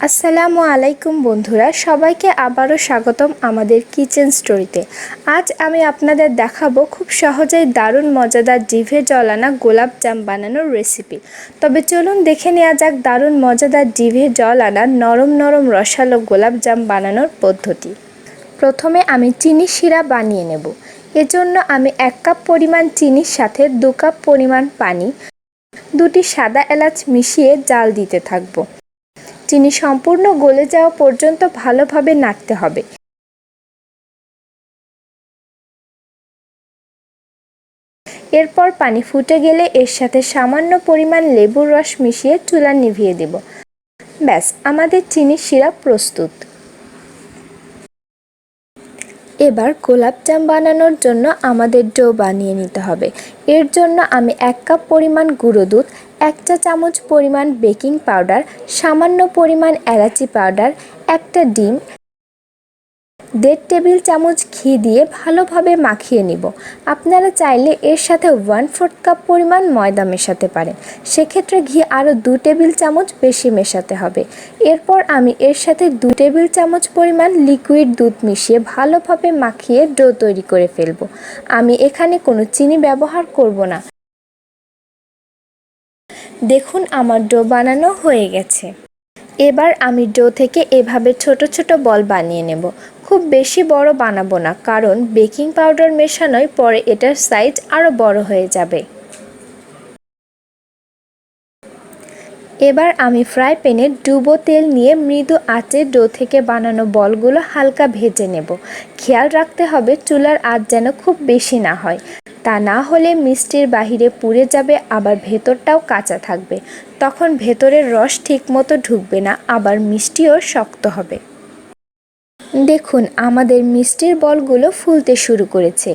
আসসালামু আলাইকুম বন্ধুরা, সবাইকে আবারও স্বাগতম আমাদের কিচেন স্টোরিতে। আজ আমি আপনাদের দেখাবো খুব সহজেই দারুণ মজাদার জিভে জল আনা গোলাপ জাম বানানোর রেসিপি। তবে চলুন দেখে নেওয়া যাক দারুণ মজাদার জিভে জল আনা নরম নরম রসালো গোলাপ জাম বানানোর পদ্ধতি। প্রথমে আমি চিনি শিরা বানিয়ে নেব। এজন্য আমি 1 কাপ পরিমাণ চিনির সাথে 2 কাপ পরিমাণ পানি, 2টি সাদা এলাচ মিশিয়ে জাল দিতে থাকবো। চিনি সম্পূর্ণ গলে যাওয়া পর্যন্ত ভালোভাবে নাড়তে হবে। এরপর পানি ফুটে গেলে এর সাথে সামান্য পরিমাণ লেবুর রস মিশিয়ে চুলা নিভিয়ে দেব। ব্যাস, আমাদের চিনির সিরাপ প্রস্তুত। এবার গোলাপ জাম বানানোর জন্য আমাদের ডো বানিয়ে নিতে হবে। এর জন্য আমি 1 কাপ পরিমাণ গুঁড়ো দুধ, 1 চা চামচ পরিমাণ বেকিং পাউডার, সামান্য পরিমাণ এলাচি পাউডার, একটা ডিম, 1.5 টেবিল চামচ ঘি দিয়ে ভালোভাবে মাখিয়ে নিব। আপনারা চাইলে এর সাথে 1/4 কাপ পরিমাণ ময়দা মেশাতে পারেন, সেক্ষেত্রে ঘি আরও 2 টেবিল চামচ বেশি মেশাতে হবে। এরপর আমি এর সাথে 2 টেবিল চামচ পরিমাণ লিকুইড দুধ মিশিয়ে ভালোভাবে মাখিয়ে ডো তৈরি করে ফেলব। আমি এখানে কোনো চিনি ব্যবহার করব না। দেখুন, আমার ডো বানানো হয়ে গেছে। এবার আমি ডো থেকে এভাবে ছোট ছোট বল বানিয়ে নেব। খুব বেশি বড় বানাবো না, কারণ বেকিং পাউডার মেশানোয় পরে এটার সাইজ আরও বড় হয়ে যাবে। এবার আমি ফ্রাই প্যানে ডুবো তেল নিয়ে মৃদু আঁচে ডো থেকে বানানো বলগুলো হালকা ভেজে নেব। খেয়াল রাখতে হবে চুলার আঁচ যেন খুব বেশি না হয়, তা না হলে মিষ্টির বাহিরে পুড়ে যাবে, আবার ভেতরটাও কাঁচা থাকবে। তখন ভেতরের রস ঠিকমতো ঢুকবে না, আবার মিষ্টিও শক্ত হবে। দেখুন, আমাদের মিষ্টির বলগুলো ফুলতে শুরু করেছে।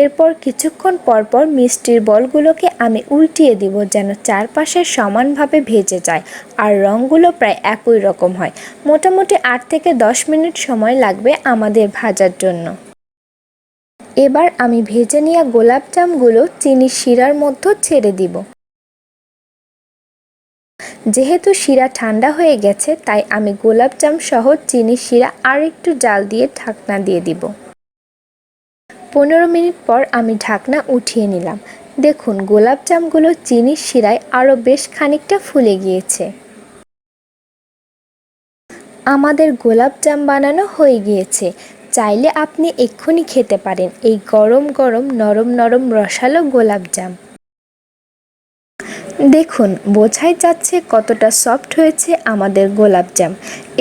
এরপর কিছুক্ষণ পরপর মিষ্টির বলগুলোকে আমি উল্টিয়ে দিব, যেন চারপাশে সমানভাবে ভেজে যায় আর রঙগুলো প্রায় একই রকম হয়। মোটামুটি 8 থেকে 10 মিনিট সময় লাগবে আমাদের ভাজার জন্য। এবার আমি ভেজে নেওয়া গোলাপ জামগুলো চিনির শিরার মধ্যে ছেড়ে দিব। যেহেতু শিরা ঠান্ডা হয়ে গেছে, তাই আমি গোলাপ জাম সহ চিনির শিরা আর একটু জাল দিয়ে ঢাকনা দিয়ে দিব। 15 মিনিট পর আমি ঢাকনা উঠিয়ে নিলাম। দেখুন, গোলাপ জামগুলো চিনির শিরায় আরও বেশ খানিকটা ফুলে গিয়েছে। আমাদের গোলাপ জাম বানানো হয়ে গিয়েছে। চাইলে আপনি এক্ষুনি খেতে পারেন এই গরম গরম নরম নরম রসালো গোলাপ জাম। দেখুন, বোঝাই যাচ্ছে কতটা সফট হয়েছে আমাদের গোলাপ জাম।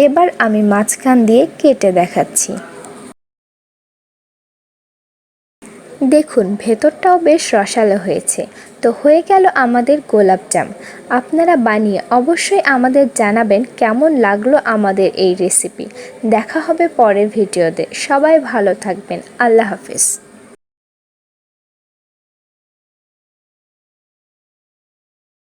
এবার আমি মাঝখান দিয়ে কেটে দেখাচ্ছি। দেখুন, ভেতরটাও বেশ রসালো হয়েছে। তো হয়ে গেল আমাদের গোলাপ জাম। আপনারা বানিয়ে অবশ্যই আমাদের জানাবেন কেমন লাগলো আমাদের এই রেসিপি। দেখা হবে পরের ভিডিওতে। সবাই ভালো থাকবেন। আল্লাহ হাফেজ।